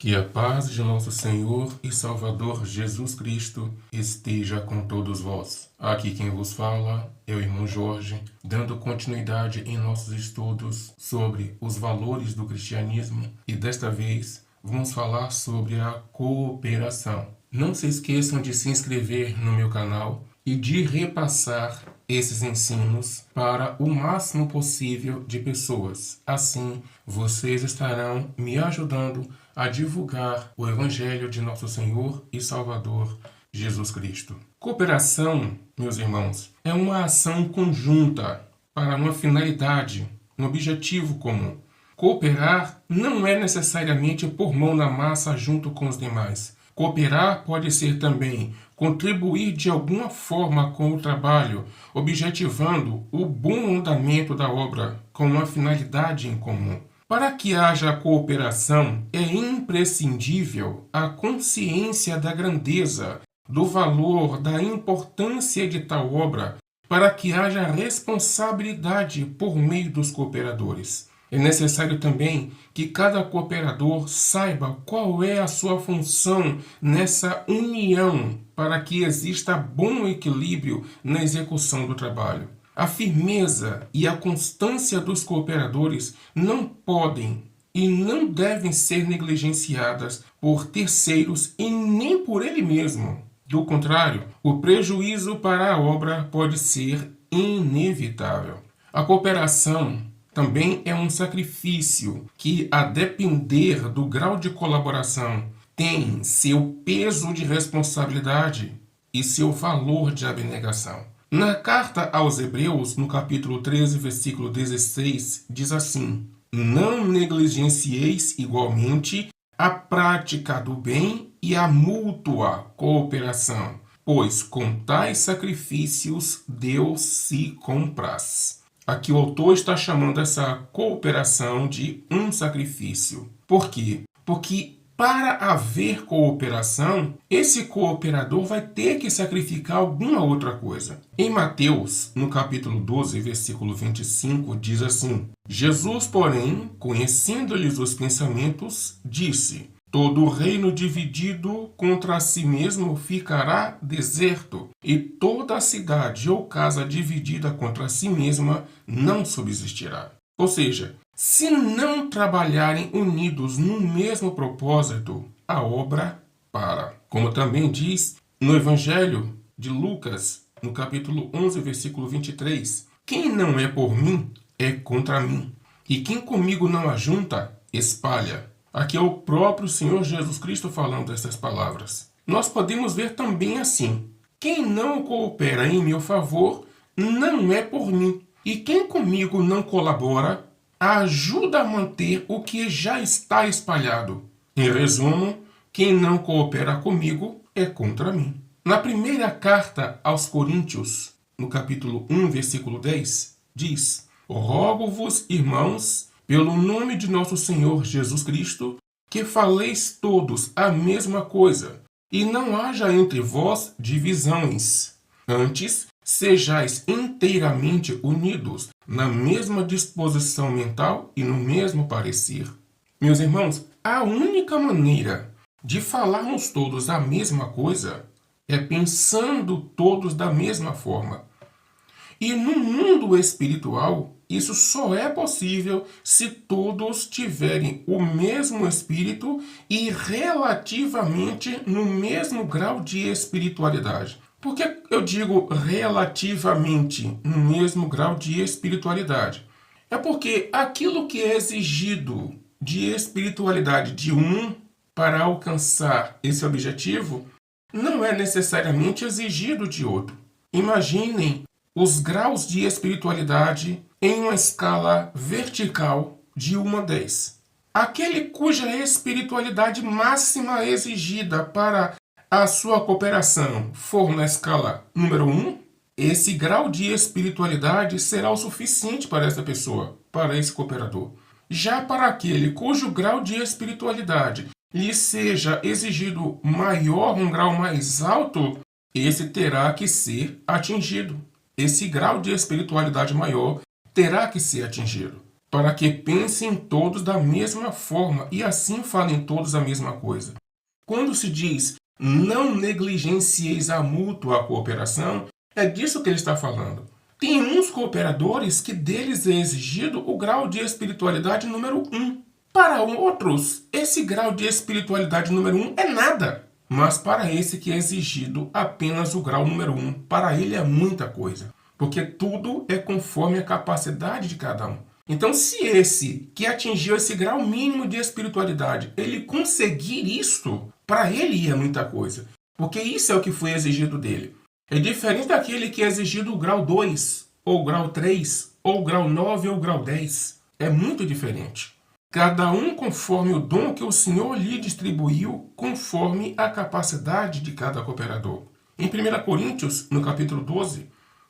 Que a paz de nosso Senhor e Salvador Jesus Cristo esteja com todos vós. Aqui quem vos fala é o irmão Jorge, dando continuidade em nossos estudos sobre os valores do cristianismo e desta vez vamos falar sobre a cooperação. Não se esqueçam de se inscrever no meu canal e de repassar esses ensinos para o máximo possível de pessoas. Assim, vocês estarão me ajudando a divulgar o Evangelho de nosso Senhor e Salvador Jesus Cristo. Cooperação, meus irmãos, é uma ação conjunta para uma finalidade, um objetivo comum. Cooperar não é necessariamente pôr mão na massa junto com os demais. Cooperar pode ser também contribuir de alguma forma com o trabalho, objetivando o bom andamento da obra com uma finalidade em comum. Para que haja cooperação, é imprescindível a consciência da grandeza, do valor, da importância de tal obra, para que haja responsabilidade por meio dos cooperadores. É necessário também que cada cooperador saiba qual é a sua função nessa união para que exista bom equilíbrio na execução do trabalho. A firmeza e a constância dos cooperadores não podem e não devem ser negligenciadas por terceiros e nem por ele mesmo. Do contrário, o prejuízo para a obra pode ser inevitável. A cooperação também é um sacrifício que, a depender do grau de colaboração, tem seu peso de responsabilidade e seu valor de abnegação. Na carta aos Hebreus, no capítulo 13, versículo 16, diz assim: Não negligencieis igualmente a prática do bem e a mútua cooperação, pois com tais sacrifícios Deus se compraz. Aqui o autor está chamando essa cooperação de um sacrifício. Por quê? Porque para haver cooperação, esse cooperador vai ter que sacrificar alguma outra coisa. Em Mateus, no capítulo 12, versículo 25, diz assim: Jesus, porém, conhecendo-lhes os pensamentos, disse: Todo reino dividido contra si mesmo ficará deserto, e toda a cidade ou casa dividida contra si mesma não subsistirá. Ou seja, se não trabalharem unidos no mesmo propósito, a obra para. Como também diz no Evangelho de Lucas, no capítulo 11, versículo 23, quem não é por mim é contra mim, e quem comigo não ajunta, espalha. Aqui é o próprio Senhor Jesus Cristo falando essas palavras. Nós podemos ver também assim: quem não coopera em meu favor não é por mim, e quem comigo não colabora ajuda a manter o que já está espalhado. Em resumo, quem não coopera comigo é contra mim. Na primeira carta aos Coríntios, no capítulo 1, versículo 10, diz: Rogo-vos, irmãos, pelo nome de nosso Senhor Jesus Cristo, que faleis todos a mesma coisa, e não haja entre vós divisões. Antes, sejais inteiramente unidos na mesma disposição mental e no mesmo parecer. Meus irmãos, a única maneira de falarmos todos a mesma coisa é pensando todos da mesma forma. E no mundo espiritual, isso só é possível se todos tiverem o mesmo espírito e relativamente no mesmo grau de espiritualidade. Por que eu digo relativamente no mesmo grau de espiritualidade? É porque aquilo que é exigido de espiritualidade de um para alcançar esse objetivo não é necessariamente exigido de outro. Imaginem os graus de espiritualidade em uma escala vertical de 1 a 10. Aquele cuja espiritualidade máxima exigida para a sua cooperação for na escala número 1, esse grau de espiritualidade será o suficiente para essa pessoa, para esse cooperador. Já para aquele cujo grau de espiritualidade lhe seja exigido maior, um grau mais alto, esse terá que ser atingido. Esse grau de espiritualidade maior terá que ser atingido. para que pensem todos da mesma forma e assim falem todos a mesma coisa. Quando se diz não negligencieis a mútua cooperação, é disso que ele está falando. Tem uns cooperadores que deles é exigido o grau de espiritualidade número 1. Para outros, esse grau de espiritualidade número 1 é nada. Mas para esse que é exigido apenas o grau número 1, para ele é muita coisa. Porque tudo é conforme a capacidade de cada um. Então, se esse que atingiu esse grau mínimo de espiritualidade, ele conseguir isso, para ele é muita coisa. Porque isso é o que foi exigido dele. É diferente daquele que é exigido o grau 2, ou o grau 3, ou o grau 9, ou o grau 10. É muito diferente. Cada um conforme o dom que o Senhor lhe distribuiu, conforme a capacidade de cada cooperador. Em 1 Coríntios, no capítulo 12,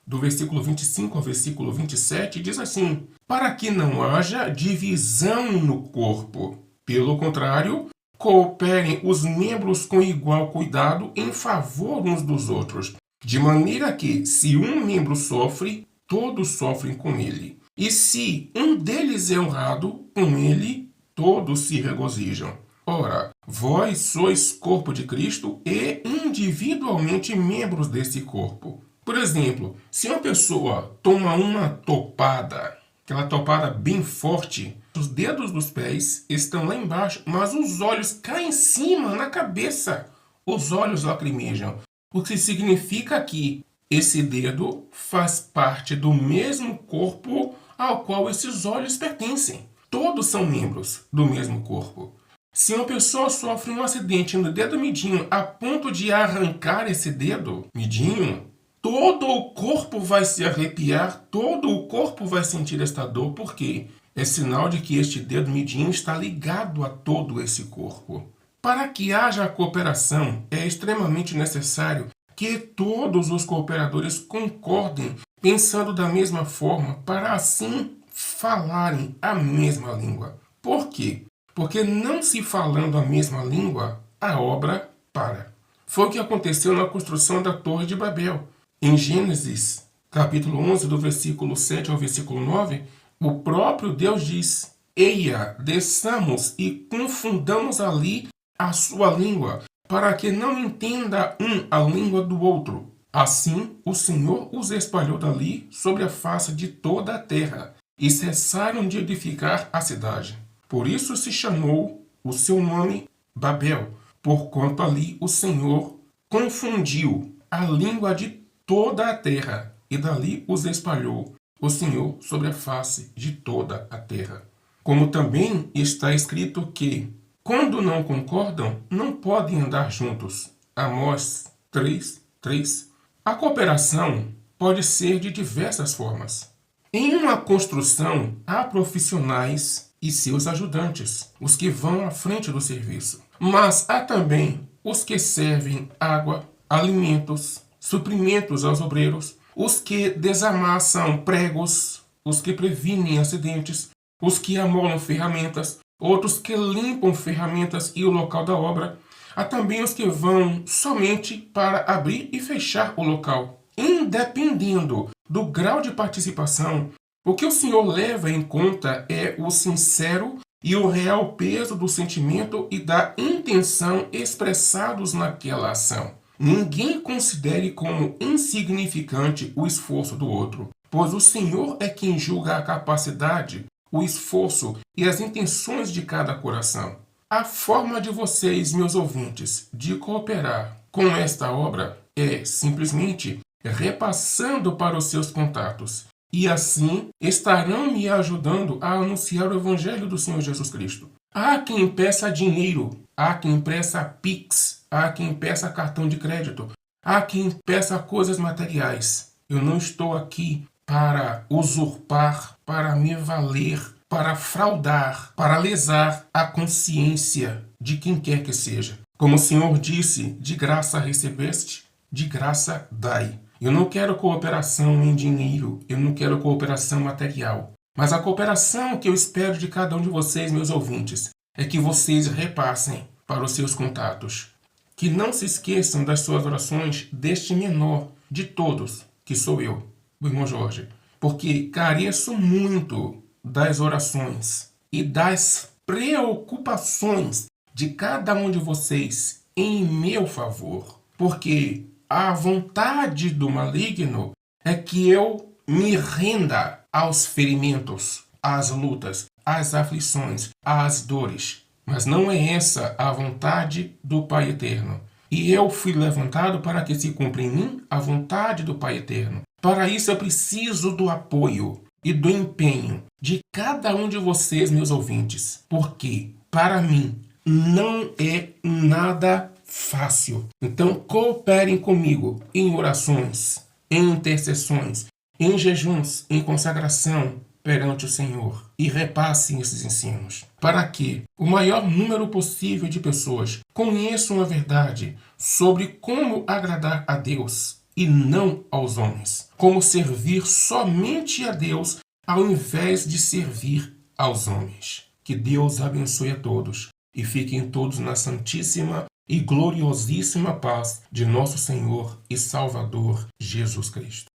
do versículo 25 ao versículo 27, diz assim: para que não haja divisão no corpo. Pelo contrário, cooperem os membros com igual cuidado em favor uns dos outros, de maneira que, se um membro sofre, todos sofrem com ele. E se um deles é honrado, com ele todos se regozijam. Ora, vós sois corpo de Cristo e individualmente membros desse corpo. Por exemplo, se uma pessoa toma uma topada, aquela topada bem forte, os dedos dos pés estão lá embaixo, mas os olhos caem em cima, na cabeça. Os olhos lacrimejam. O que significa que esse dedo faz parte do mesmo corpo ao qual esses olhos pertencem. Todos são membros do mesmo corpo. Se uma pessoa sofre um acidente no dedo midinho a ponto de arrancar esse dedo midinho, todo o corpo vai se arrepiar, todo o corpo vai sentir esta dor, porque é sinal de que este dedo midinho está ligado a todo esse corpo. Para que haja cooperação, é extremamente necessário que todos os cooperadores concordem, pensando da mesma forma, para assim falarem a mesma língua. Por quê? Porque não se falando a mesma língua, a obra para. Foi o que aconteceu na construção da Torre de Babel. Em Gênesis, capítulo 11, do versículo 7 ao versículo 9, o próprio Deus diz: eia, desçamos e confundamos ali a sua língua, para que não entenda um a língua do outro. Assim, o Senhor os espalhou dali sobre a face de toda a terra, e cessaram de edificar a cidade. Por isso se chamou o seu nome Babel, porquanto ali o Senhor confundiu a língua de toda a terra, e dali os espalhou o Senhor sobre a face de toda a terra. Como também está escrito que, quando não concordam, não podem andar juntos. Amós 3:3. A cooperação pode ser de diversas formas. Em uma construção, há profissionais e seus ajudantes, os que vão à frente do serviço. Mas há também os que servem água, alimentos, suprimentos aos obreiros, os que desamassam pregos, os que previnem acidentes, os que amolam ferramentas, outros que limpam ferramentas e o local da obra. Há também os que vão somente para abrir e fechar o local. Independendo do grau de participação, o que o Senhor leva em conta é o sincero e o real peso do sentimento e da intenção expressados naquela ação. Ninguém considere como insignificante o esforço do outro, pois o Senhor é quem julga a capacidade, o esforço e as intenções de cada coração. A forma de vocês, meus ouvintes, de cooperar com esta obra é simplesmente repassando para os seus contatos. E assim estarão me ajudando a anunciar o Evangelho do Senhor Jesus Cristo. Há quem peça dinheiro, há quem peça Pix, há quem peça cartão de crédito, há quem peça coisas materiais. Eu não estou aqui para usurpar, para me valer, para fraudar, para lesar a consciência de quem quer que seja. Como o Senhor disse, de graça recebeste, de graça dai. Eu não quero cooperação em dinheiro, eu não quero cooperação material. Mas a cooperação que eu espero de cada um de vocês, meus ouvintes, é que vocês repassem para os seus contatos. Que não se esqueçam das suas orações deste menor de todos, que sou eu, o irmão Jorge. Porque careço muito das orações e das preocupações de cada um de vocês em meu favor, porque a vontade do maligno é que eu me renda aos ferimentos, às lutas, às aflições, às dores. Mas não é essa a vontade do Pai Eterno. E eu fui levantado para que se cumpra em mim a vontade do Pai Eterno. Para isso eu preciso do apoio e do empenho de cada um de vocês, meus ouvintes. Porque, para mim, não é nada fácil. Então, cooperem comigo em orações, em intercessões, em jejuns, em consagração perante o Senhor e repassem esses ensinos, para que o maior número possível de pessoas conheçam a verdade sobre como agradar a Deus e não aos homens, como servir somente a Deus ao invés de servir aos homens. Que Deus abençoe a todos e fiquem todos na santíssima e gloriosíssima paz de nosso Senhor e Salvador Jesus Cristo.